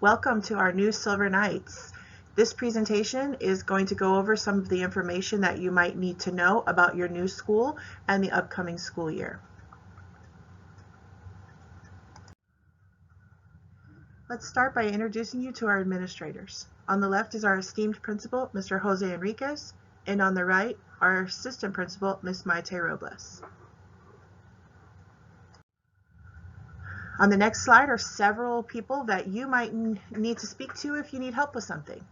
Welcome to our new Silver Knights. This presentation is going to go over some of the information that you might need to know about your new school and the upcoming school year. Let's start by introducing you to our administrators. On the left is our esteemed principal, Mr. Jose Enriquez, and on the right, our assistant principal, Ms. Maite Robles. On the next slide are several people that you might need to speak to if you need help with something.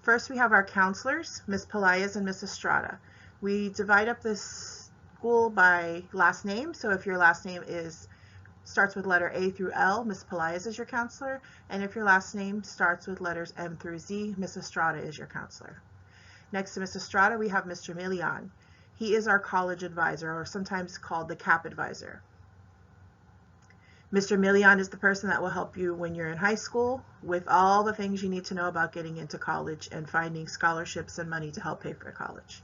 First, we have our counselors, Ms. Pelaez and Ms. Estrada. We divide up this school by last name, so if your last name starts with letter A through L, Ms. Pelaez is your counselor, and if your last name starts with letters M through Z, Ms. Estrada is your counselor. Next to Ms. Estrada, we have Mr. Milian. He is our college advisor, or sometimes called the CAP advisor. Mr. Milian is the person that will help you when you're in high school with all the things you need to know about getting into college and finding scholarships and money to help pay for college.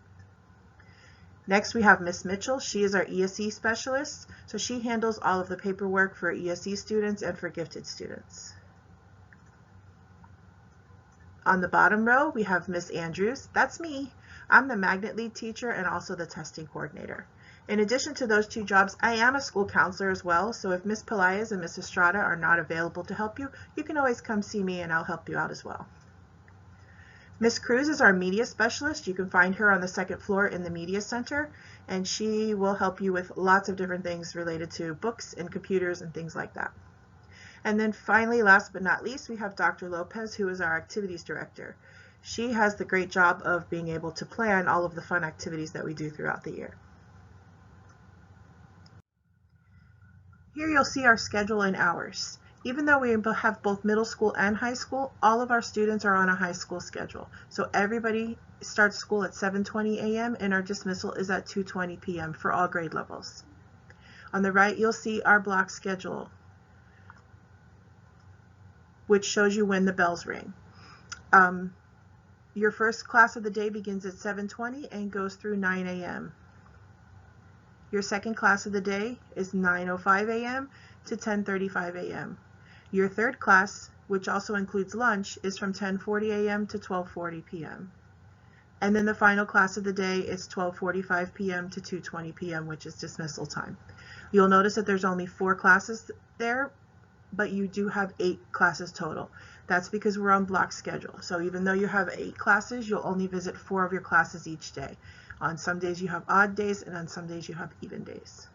Next, we have Ms. Mitchell. She is our ESE specialist, so she handles all of the paperwork for ESE students and for gifted students. On the bottom row, we have Ms. Andrews. That's me. I'm the magnet lead teacher and also the testing coordinator. In addition to those two jobs, I am a school counselor as well, so if Ms. Pelaez and Ms. Estrada are not available to help you, you can always come see me and I'll help you out as well. Ms. Cruz is our media specialist. You can find her on the second floor in the media center, and she will help you with lots of different things related to books and computers and things like that. And then finally, last but not least, we have Dr. Lopez, who is our activities director. She has the great job of being able to plan all of the fun activities that we do throughout the year. Here you'll see our schedule and hours. Even though we have both middle school and high school, all of our students are on a high school schedule. So everybody starts school at 7:20 a.m. and our dismissal is at 2:20 p.m. for all grade levels. On the right, you'll see our block schedule, which shows you when the bells ring. Your first class of the day begins at 7:20 and goes through 9 a.m. Your second class of the day is 9:05 a.m. to 10:35 a.m. Your third class, which also includes lunch, is from 10:40 a.m. to 12:40 p.m. And then the final class of the day is 12:45 p.m. to 2:20 p.m., which is dismissal time. You'll notice that there's only 4 classes there, but you do have 8 classes total. That's because we're on block schedule. So even though you have 8 classes, you'll only visit 4 of your classes each day. On some days you have odd days, and on some days you have even days.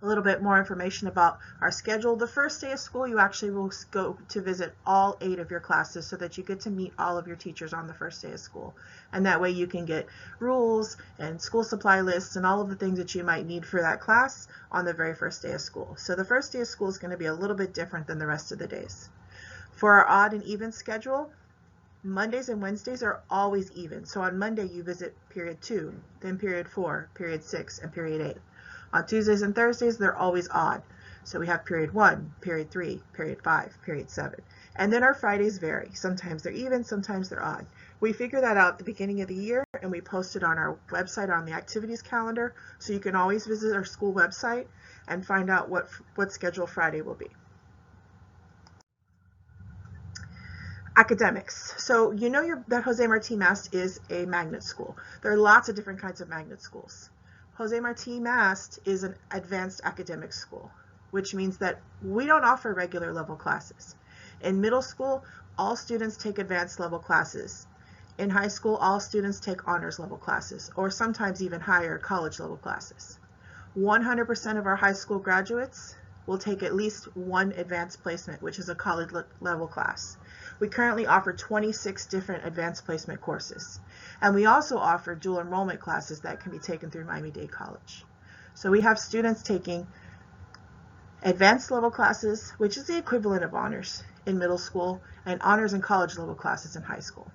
A little bit more information about our schedule. The first day of school, you actually will go to visit all 8 of your classes so that you get to meet all of your teachers on the first day of school. And that way you can get rules and school supply lists and all of the things that you might need for that class on the very first day of school. So the first day of school is going to be a little bit different than the rest of the days. For our odd and even schedule, Mondays and Wednesdays are always even. So on Monday you visit period 2, then period 4, period 6, and period 8. On Tuesdays and Thursdays they're always odd. So we have period 1, period 3, period 5, period 7. And then our Fridays vary. Sometimes they're even, sometimes they're odd. We figure that out at the beginning of the year and we post it on our website on the activities calendar. So you can always visit our school website and find out what schedule Friday will be. Academics. So you know that Jose Marti Mast is a magnet school. There are lots of different kinds of magnet schools. Jose Marti Mast is an advanced academic school, which means that we don't offer regular level classes. In middle school, all students take advanced level classes. In high school, all students take honors level classes, or sometimes even higher college level classes. 100% of our high school graduates will take at least one advanced placement, which is a college level class. We currently offer 26 different advanced placement courses. And we also offer dual enrollment classes that can be taken through Miami-Dade College. So we have students taking advanced level classes, which is the equivalent of honors in middle school, and honors and college level classes in high school.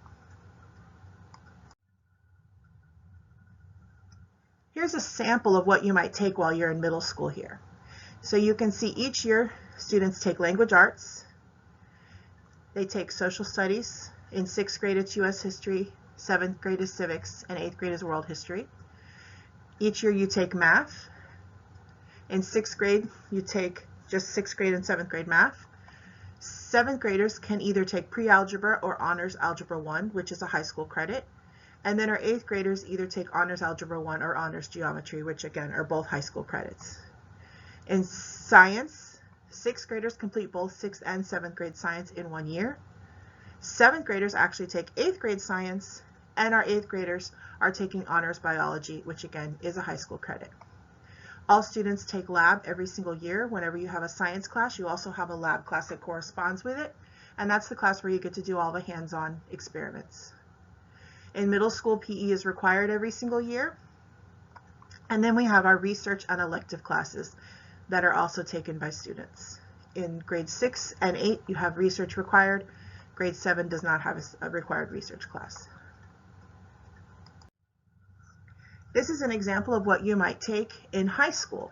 Here's a sample of what you might take while you're in middle school here. So you can see each year students take language arts, they take social studies. In 6th grade it's U.S. history, 7th grade is civics, and 8th grade is world history. Each year you take math. In 6th grade you take just 6th grade and 7th grade math. 7th graders can either take pre-algebra or honors algebra 1, which is a high school credit. And then our 8th graders either take honors algebra 1 or honors geometry, which again are both high school credits. In science, 6th graders complete both 6th and 7th grade science in 1 year. 7th graders actually take 8th grade science, and our 8th graders are taking honors biology, which again is a high school credit. All students take lab every single year. Whenever you have a science class, you also have a lab class that corresponds with it, and that's the class where you get to do all the hands-on experiments. In middle school, PE is required every single year, and then we have our research and elective classes that are also taken by students. In grade 6 and 8, you have research required. Grade 7 does not have a required research class. This is an example of what you might take in high school.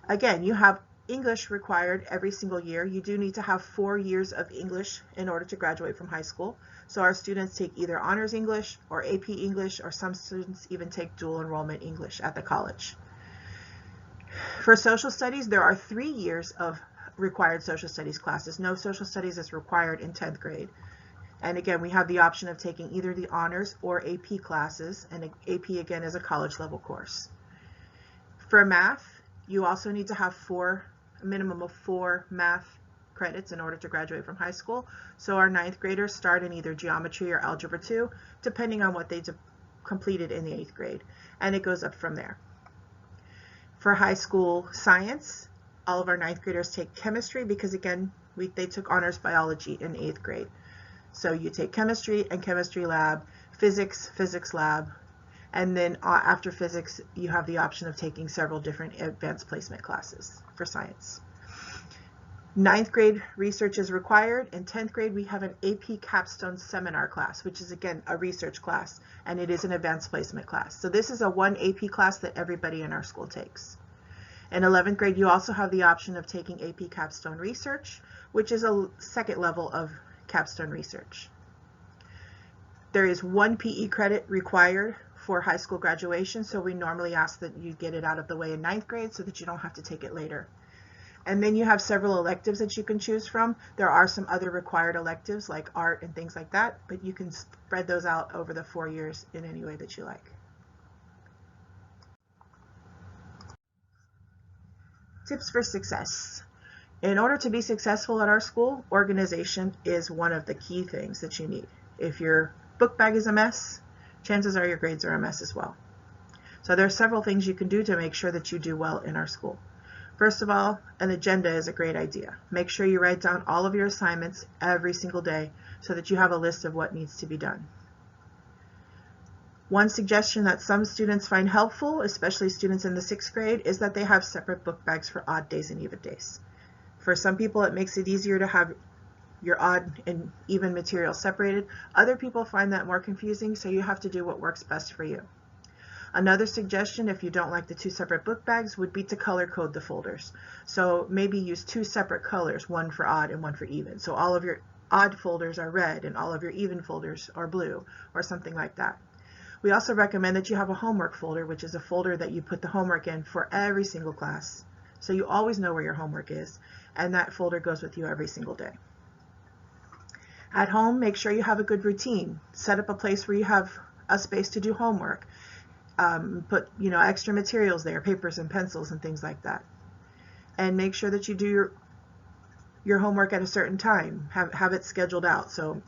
Again, you have English required every single year. You do need to have 4 years of English in order to graduate from high school. So our students take either honors English or AP English, or some students even take dual enrollment English at the college. For social studies, there are 3 years of required social studies classes. No social studies is required in 10th grade. And again, we have the option of taking either the honors or AP classes, and AP again is a college level course. For math, you also need to have a minimum of 4 math credits in order to graduate from high school. So our 9th graders start in either geometry or algebra 2, depending on what they completed in the 8th grade, and it goes up from there. For high school science, all of our 9th graders take chemistry because again, they took honors biology in 8th grade. So you take chemistry and chemistry lab, physics, physics lab, and then after physics, you have the option of taking several different advanced placement classes for science. 9th grade research is required. In 10th grade, we have an AP capstone seminar class, which is again a research class, and it is an advanced placement class. So this is a 1 AP class that everybody in our school takes. In 11th grade, you also have the option of taking AP capstone research, which is a second level of capstone research. There is 1 PE credit required for high school graduation, so we normally ask that you get it out of the way in 9th grade so that you don't have to take it later. And then you have several electives that you can choose from. There are some other required electives like art and things like that, but you can spread those out over the 4 years in any way that you like. Tips for success. In order to be successful at our school, organization is one of the key things that you need. If your book bag is a mess, chances are your grades are a mess as well. So there are several things you can do to make sure that you do well in our school. First of all, an agenda is a great idea. Make sure you write down all of your assignments every single day so that you have a list of what needs to be done. One suggestion that some students find helpful, especially students in the 6th grade, is that they have separate book bags for odd days and even days. For some people, it makes it easier to have your odd and even material separated. Other people find that more confusing, so you have to do what works best for you. Another suggestion, if you don't like the 2 separate book bags, would be to color code the folders. So maybe use 2 separate colors, one for odd and one for even. So all of your odd folders are red and all of your even folders are blue, or something like that. We also recommend that you have a homework folder, which is a folder that you put the homework in for every single class. So you always know where your homework is, and that folder goes with you every single day. At home, make sure you have a good routine. Set up a place where you have a space to do homework. Put extra materials there, papers and pencils and things like that. And make sure that you do your homework at a certain time. Have it scheduled out. So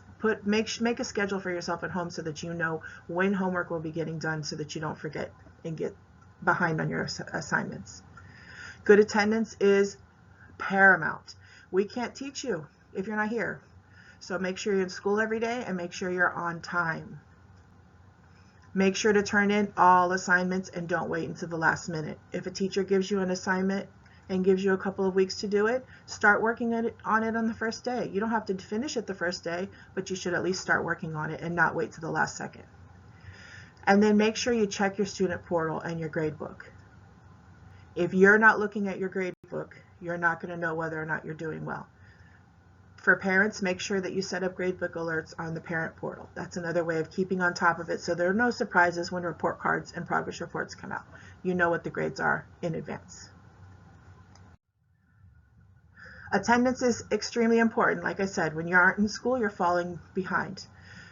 make a schedule for yourself at home so that you know when homework will be getting done, so that you don't forget and get behind on your assignments. Good attendance is paramount. We can't teach you if you're not here. So make sure you're in school every day and make sure you're on time. Make sure to turn in all assignments and don't wait until the last minute. If a teacher gives you an assignment and gives you a couple of weeks to do it, start working on it on the first day. You don't have to finish it the first day, but you should at least start working on it and not wait till the last second. And then make sure you check your student portal and your grade book. If you're not looking at your grade book, you're not going to know whether or not you're doing well. For parents, make sure that you set up gradebook alerts on the parent portal. That's another way of keeping on top of it, so there are no surprises when report cards and progress reports come out. You know what the grades are in advance. Attendance is extremely important. Like I said, when you aren't in school, you're falling behind.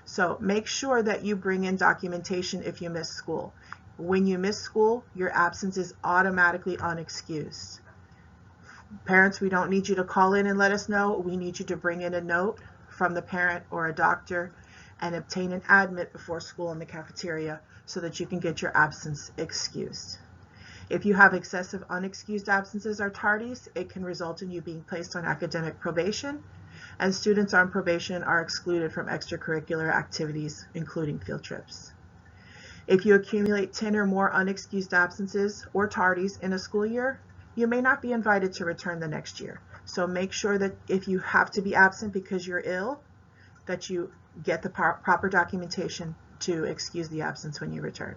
So make sure that you bring in documentation if you miss school. When you miss school, your absence is automatically unexcused. Parents, we don't need you to call in and let us know. We need you to bring in a note from the parent or a doctor and obtain an admit before school in the cafeteria so that you can get your absence excused. If you have excessive unexcused absences or tardies, it can result in you being placed on academic probation, and students on probation are excluded from extracurricular activities, including field trips. If you accumulate 10 or more unexcused absences or tardies in a school year, you may not be invited to return the next year. So make sure that if you have to be absent because you're ill, that you get the proper documentation to excuse the absence when you return.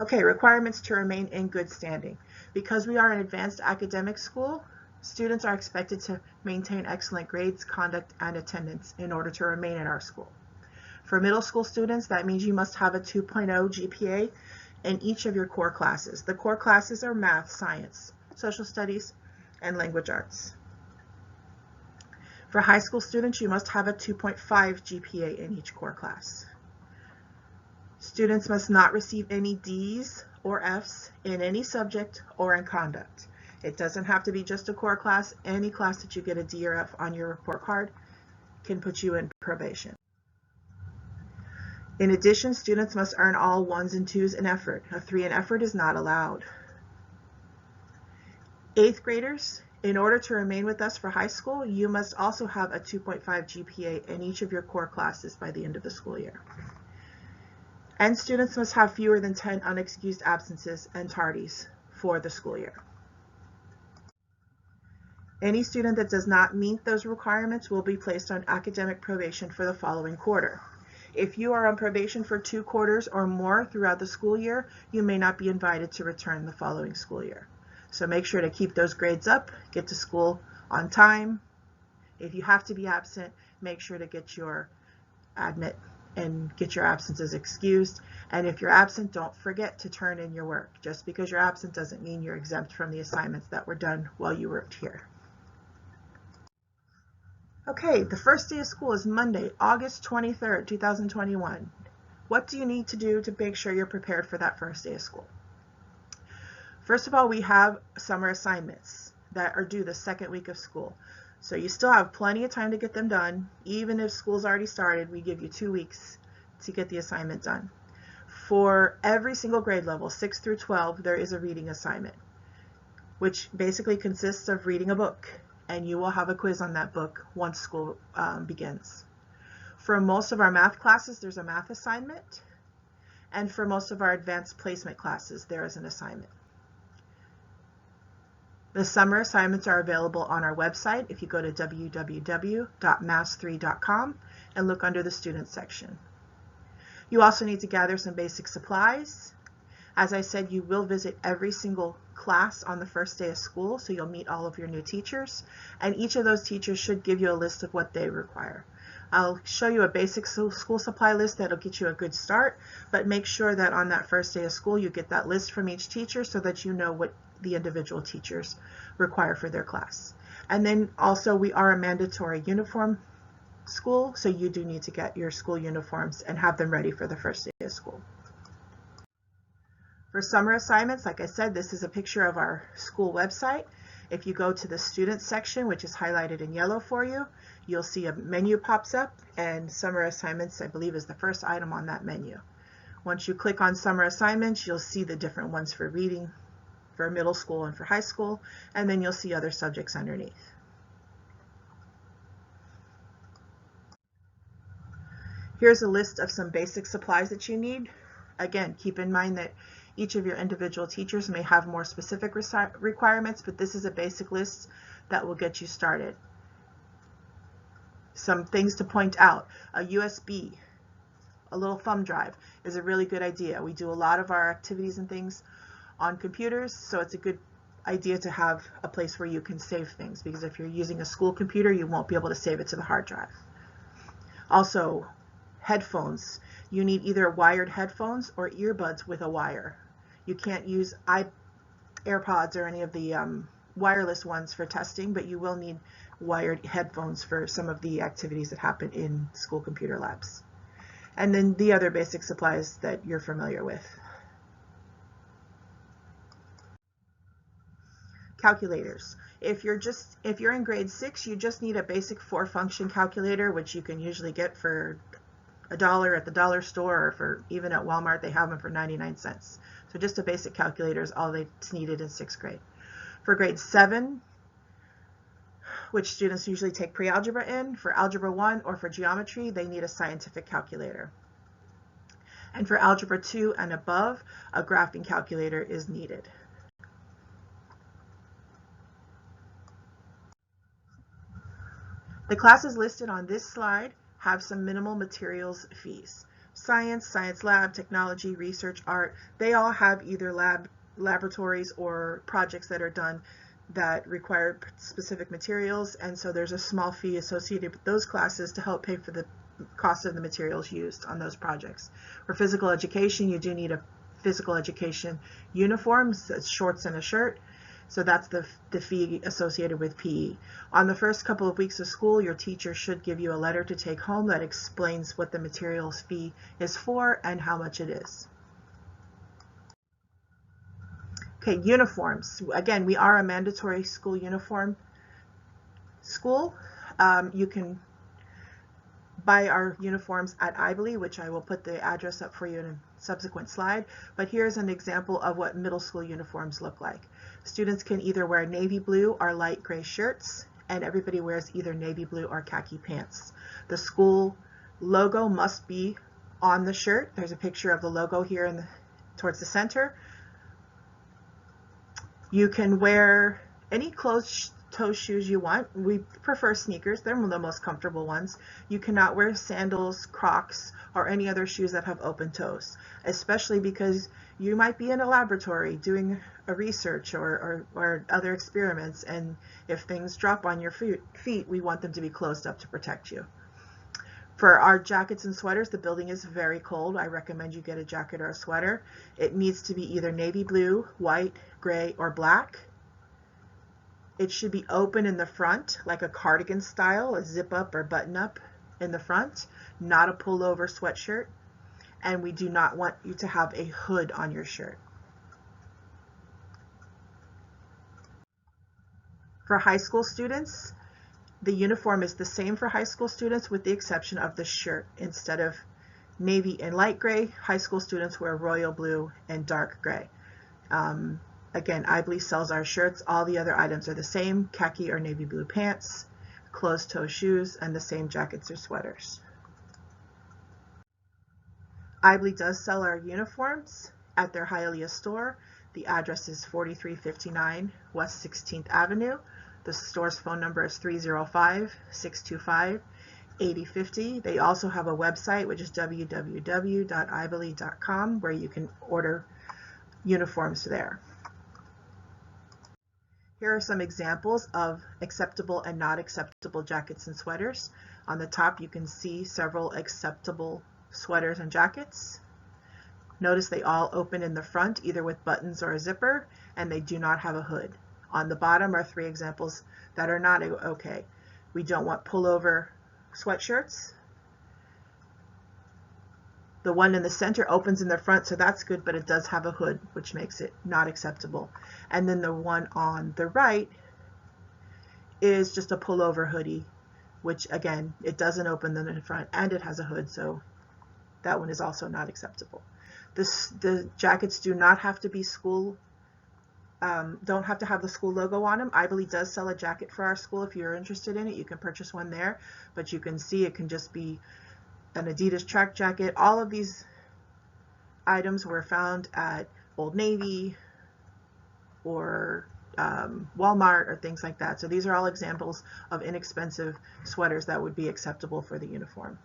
Okay, requirements to remain in good standing. Because we are an advanced academic school, students are expected to maintain excellent grades, conduct, and attendance in order to remain in our school. For middle school students, that means you must have a 2.0 GPA in each of your core classes. The core classes are math, science, social studies, and language arts. For high school students, you must have a 2.5 GPA in each core class. Students must not receive any D's or F's in any subject or in conduct. It doesn't have to be just a core class. Any class that you get a D or F on your report card can put you in probation. In addition, students must earn all 1s and 2s in effort. A 3 in effort is not allowed. 8th graders, in order to remain with us for high school, you must also have a 2.5 GPA in each of your core classes by the end of the school year. And students must have fewer than 10 unexcused absences and tardies for the school year. Any student that does not meet those requirements will be placed on academic probation for the following quarter. If you are on probation for 2 quarters or more throughout the school year, you may not be invited to return the following school year. So make sure to keep those grades up, get to school on time. If you have to be absent, make sure to get your admit and get your absences excused. And if you're absent, don't forget to turn in your work. Just because you're absent doesn't mean you're exempt from the assignments that were done while you worked here. Okay, the first day of school is Monday, August 23rd, 2021. What do you need to do to make sure you're prepared for that first day of school? First of all, we have summer assignments that are due the second week of school. So you still have plenty of time to get them done. Even if school's already started, we give you 2 weeks to get the assignment done. For every single grade level, 6 through 12, there is a reading assignment, which basically consists of reading a book, and you will have a quiz on that book once school begins. For most of our math classes, there's a math assignment, and for most of our advanced placement classes, there is an assignment. The summer assignments are available on our website if you go to www.mass3.com and look under the students section. You also need to gather some basic supplies. As I said, you will visit every single class on the first day of school, so you'll meet all of your new teachers, and each of those teachers should give you a list of what they require. I'll show you a basic school supply list that'll get you a good start, but make sure that on that first day of school you get that list from each teacher so that you know what the individual teachers require for their class. And then also, we are a mandatory uniform school, so you do need to get your school uniforms and have them ready for the first day of school. For summer assignments, like I said, this is a picture of our school website. If you go to the students section, which is highlighted in yellow for you, you'll see a menu pops up, and summer assignments, I believe, is the first item on that menu. Once you click on summer assignments, you'll see the different ones for reading, for middle school and for high school, and then you'll see other subjects underneath. Here's a list of some basic supplies that you need. Again, keep in mind that each of your individual teachers may have more specific requirements, but this is a basic list that will get you started. Some things to point out: a USB, a little thumb drive is a really good idea. We do a lot of our activities and things on computers, so it's a good idea to have a place where you can save things, because if you're using a school computer, you won't be able to save it to the hard drive. Also, headphones. You need either wired headphones or earbuds with a wire. You can't use AirPods or any of the wireless ones for testing, but you will need wired headphones for some of the activities that happen in school computer labs. And then the other basic supplies that you're familiar with. Calculators. If you're in grade 6, you just need a basic 4-function calculator, which you can usually get for $1 at the dollar store, or for even at Walmart they have them for 99 cents. So just a basic calculator is all that's needed in 6th grade. For grade 7, which students usually take pre-algebra in, for algebra 1 or for geometry, they need a scientific calculator. And for algebra 2 and above, a graphing calculator is needed. The classes listed on this slide have some minimal materials fees. Science, science lab, technology, research, art, they all have either laboratories or projects that are done that require specific materials, and so there's a small fee associated with those classes to help pay for the cost of the materials used on those projects. For physical education, you do need a physical education uniform, so it's shorts and a shirt. So that's the fee associated with PE. On the first couple of weeks of school, your teacher should give you a letter to take home that explains what the materials fee is for and how much it is. Okay, uniforms. Again, we are a mandatory school uniform school. You can buy our uniforms at Ibley, which I will put the address up for you in a subsequent slide. But here's an example of what middle school uniforms look like. Students can either wear navy blue or light gray shirts, and everybody wears either navy blue or khaki pants. The school logo must be on the shirt. There's a picture of the logo here towards the center. You can wear any closed-toe shoes you want. We prefer sneakers. They're the most comfortable ones. You cannot wear sandals, Crocs, or any other shoes that have open toes, especially because you might be in a laboratory doing a research or other experiments, and if things drop on your feet, we want them to be closed up to protect you. For our jackets and sweaters, the building is very cold. I recommend you get a jacket or a sweater. It needs to be either navy blue, white, gray, or black. It should be open in the front, like a cardigan style, a zip up or button up in the front, not a pullover sweatshirt. And we do not want you to have a hood on your shirt. For high school students, the uniform is the same for high school students with the exception of the shirt. Instead of navy and light gray, high school students wear royal blue and dark gray. Again, Ibley sells our shirts. All the other items are the same: khaki or navy blue pants, closed-toe shoes, and the same jackets or sweaters. Ibley does sell our uniforms at their Hialeah store. The address is 4359 West 16th Avenue. The store's phone number is 305-625-8050. They also have a website, which is www.ibley.com, where you can order uniforms there. Here are some examples of acceptable and not acceptable jackets and sweaters. On the top, you can see several acceptable sweaters and jackets. Notice they all open in the front, either with buttons or a zipper, and they do not have a hood. On the bottom are 3 examples that are not okay. We don't want pullover sweatshirts. The one in the center opens in the front, so that's good, but it does have a hood, which makes it not acceptable. And then the one on the right is just a pullover hoodie, which again, it doesn't open in the front and it has a hood, so that one is also not acceptable. The jackets do not have to be school, don't have to have the school logo on them. Ibley does sell a jacket for our school. If you're interested in it, you can purchase one there, but you can see it can just be an Adidas track jacket. All of these items were found at Old Navy or Walmart or things like that. So these are all examples of inexpensive sweaters that would be acceptable for the uniform.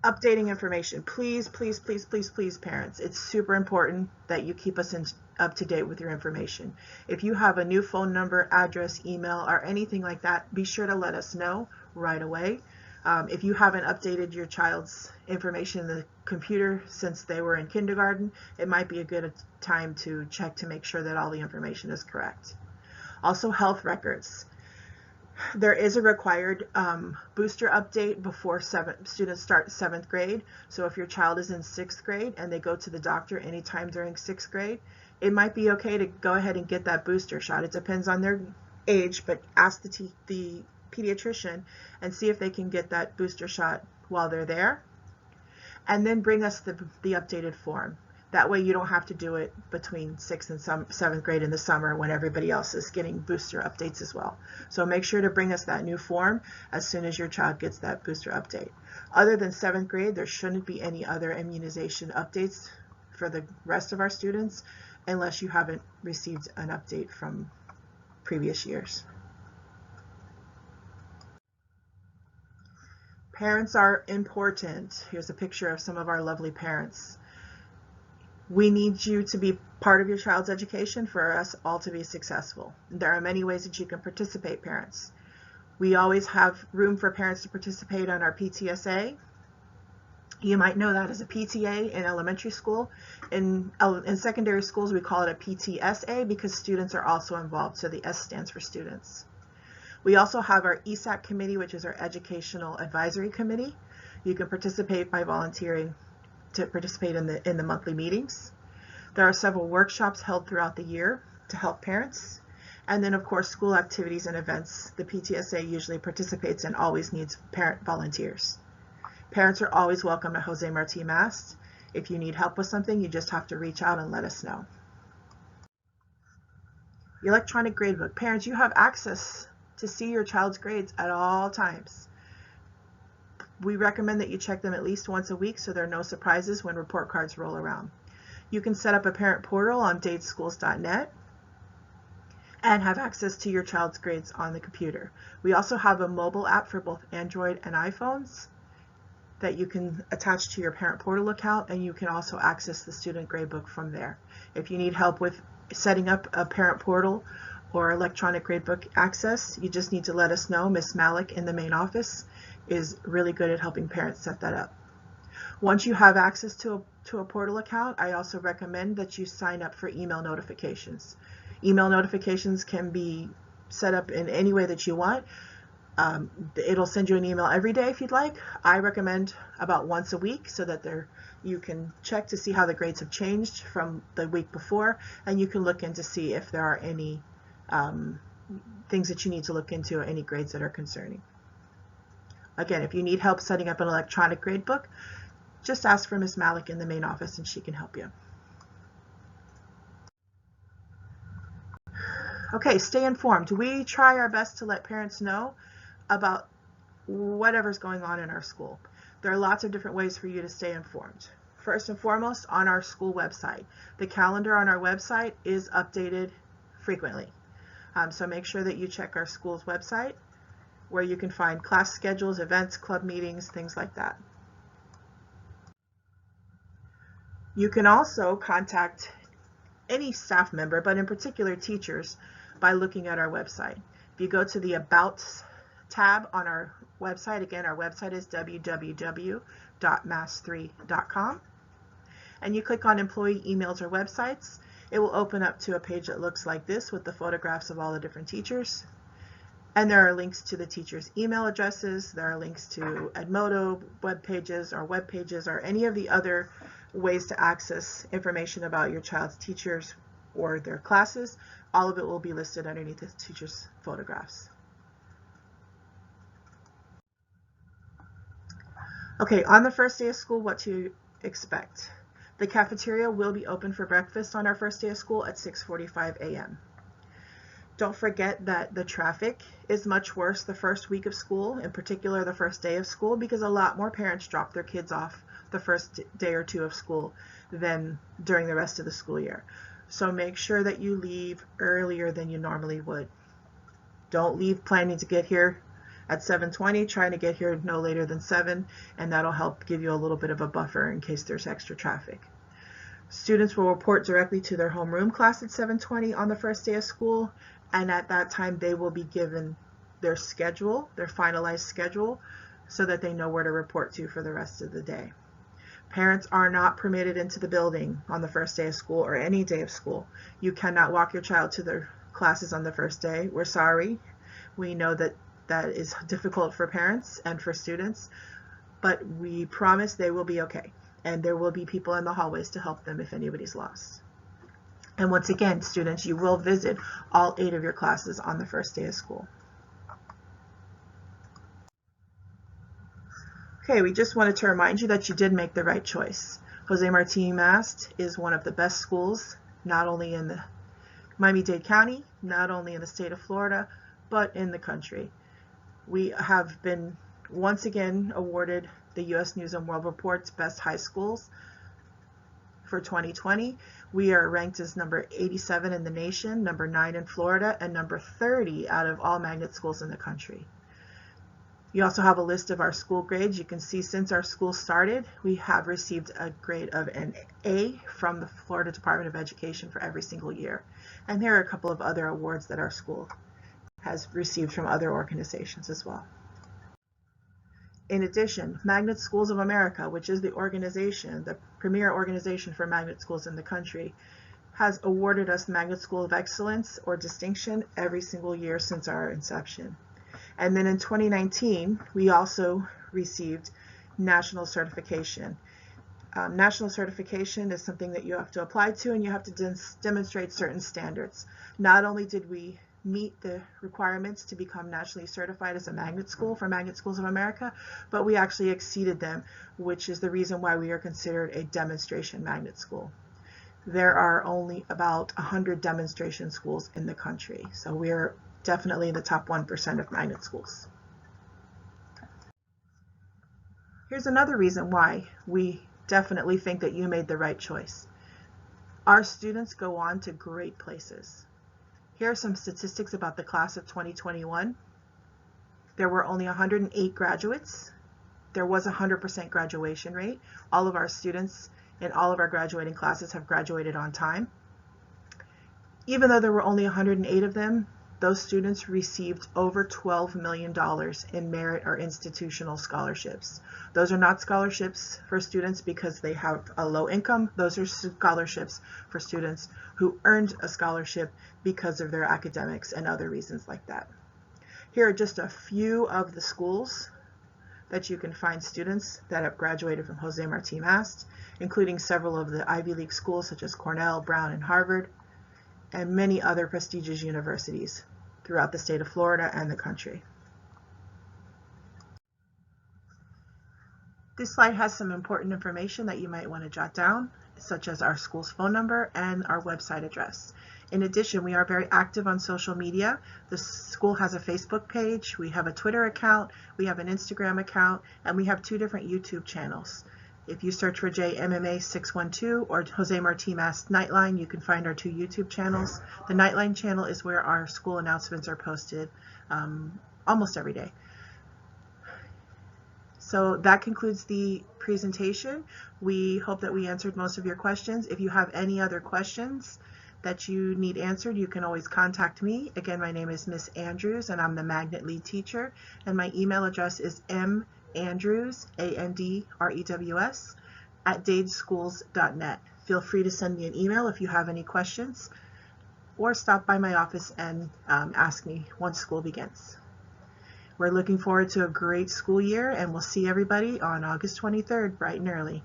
Updating information. Please, please, please, please, please, parents. It's super important that you keep us up to date with your information. If you have a new phone number, address, email, or anything like that, be sure to let us know right away. If you haven't updated your child's information in the computer since they were in kindergarten, it might be a good time to check to make sure that all the information is correct. Also, health records. There is a required booster update before students start 7th grade. So if your child is in 6th grade and they go to the doctor anytime during 6th grade, it might be okay to go ahead and get that booster shot. It depends on their age, but ask the pediatrician and see if they can get that booster shot while they're there. And then bring us the updated form. That way you don't have to do it between 6th and 7th grade in the summer when everybody else is getting booster updates as well. So make sure to bring us that new form as soon as your child gets that booster update. Other than 7th grade, there shouldn't be any other immunization updates for the rest of our students unless you haven't received an update from previous years. Parents are important. Here's a picture of some of our lovely parents. We need you to be part of your child's education for us all to be successful. There are many ways that you can participate, parents. We always have room for parents to participate on our PTSA. You might know that as a PTA in elementary school. In secondary schools, we call it a PTSA because students are also involved, so the S stands for students. We also have our ESAC committee, which is our Educational Advisory Committee. You can participate by volunteering to participate in the monthly meetings. There are several workshops held throughout the year to help parents. And then of course, school activities and events. The PTSA usually participates and always needs parent volunteers. Parents are always welcome to Jose Marti Mast. If you need help with something, you just have to reach out and let us know. The electronic gradebook. Parents, you have access to see your child's grades at all times. We recommend that you check them at least once a week so there are no surprises when report cards roll around. You can set up a parent portal on dadeschools.net and have access to your child's grades on the computer. We also have a mobile app for both Android and iPhones that you can attach to your parent portal account, and you can also access the student gradebook from there. If you need help with setting up a parent portal or electronic gradebook access, you just need to let us know. Miss Malik in the main office is really good at helping parents set that up. Once you have access to a portal account, I also recommend that you sign up for email notifications. Email notifications can be set up in any way that you want. It'll send you an email every day if you'd like. I recommend about once a week so that you can check to see how the grades have changed from the week before, and you can look in to see if there are any things that you need to look into or any grades that are concerning. Again, if you need help setting up an electronic gradebook, just ask for Ms. Malik in the main office and she can help you. Okay, stay informed. We try our best to let parents know about whatever's going on in our school. There are lots of different ways for you to stay informed. First and foremost, on our school website. The calendar on our website is updated frequently. So make sure that you check our school's website, where you can find class schedules, events, club meetings, things like that. You can also contact any staff member, but in particular teachers, by looking at our website. If you go to the About tab on our website, again, our website is www.mass3.com, and you click on Employee Emails or Websites, it will open up to a page that looks like this with the photographs of all the different teachers. And there are links to the teachers' email addresses. There are links to Edmodo web pages or any of the other ways to access information about your child's teachers or their classes. All of it will be listed underneath the teachers' photographs. Okay, on the first day of school, what to expect. The cafeteria will be open for breakfast on our first day of school at 6:45 a.m. Don't forget that the traffic is much worse the first week of school, in particular the first day of school, because a lot more parents drop their kids off the first day or two of school than during the rest of the school year. So make sure that you leave earlier than you normally would. Don't leave planning to get here at 7:20, trying to get here no later than 7, and that'll help give you a little bit of a buffer in case there's extra traffic. Students will report directly to their homeroom class at 7:20 on the first day of school, and at that time they will be given their schedule, their finalized schedule, so that they know where to report to for the rest of the day. Parents are not permitted into the building on the first day of school or any day of school. You cannot walk your child to their classes on the first day. We're sorry. We know that that is difficult for parents and for students, but we promise they will be okay. And there will be people in the hallways to help them if anybody's lost. And once again, students, you will visit all 8 of your classes on the first day of school. Okay, we just wanted to remind you that you did make the right choice. Jose Marti Mast is one of the best schools, not only in the Miami-Dade County, not only in the state of Florida, but in the country. We have been once again awarded the U.S. News and World Report's Best High Schools for 2020. We are ranked as number 87 in the nation, number 9 in Florida, and number 30 out of all magnet schools in the country. You also have a list of our school grades. You can see since our school started, we have received a grade of an A from the Florida Department of Education for every single year. And here are a couple of other awards that our school has received from other organizations as well. In addition, Magnet Schools of America, which is the organization, the premier organization for magnet schools in the country, has awarded us Magnet School of Excellence or distinction every single year since our inception. And then in 2019, we also received national certification. National certification is something that you have to apply to, and you have to demonstrate certain standards. Not only did we meet the requirements to become nationally certified as a magnet school for Magnet Schools of America, but we actually exceeded them, which is the reason why we are considered a demonstration magnet school. There are only about 100 demonstration schools in the country, so we're definitely in the top 1% of magnet schools. Here's another reason why we definitely think that you made the right choice. Our students go on to great places. Here are some statistics about the class of 2021. There were only 108 graduates. There was a 100% graduation rate. All of our students in all of our graduating classes have graduated on time. Even though there were only 108 of them, those students received over $12 million in merit or institutional scholarships. Those are not scholarships for students because they have a low income. Those are scholarships for students who earned a scholarship because of their academics and other reasons like that. Here are just a few of the schools that you can find students that have graduated from Jose Marti Mast, including several of the Ivy League schools such as Cornell, Brown, and Harvard, and many other prestigious universities throughout the state of Florida and the country. This slide has some important information that you might want to jot down, such as our school's phone number and our website address. In addition, we are very active on social media. The school has a Facebook page, we have a Twitter account, we have an Instagram account, and we have 2 different YouTube channels. If you search for JMM 612 or Jose Marti Mast Nightline, you can find our 2 YouTube channels. The Nightline channel is where our school announcements are posted almost every day. So that concludes the presentation. We hope that we answered most of your questions. If you have any other questions that you need answered, you can always contact me. Again, my name is Miss Andrews, and I'm the Magnet Lead Teacher, and my email address is Andrews, ANDREWS, @dadeschools.net. Feel free to send me an email if you have any questions, or stop by my office and ask me once school begins. We're looking forward to a great school year, and we'll see everybody on August 23rd, bright and early.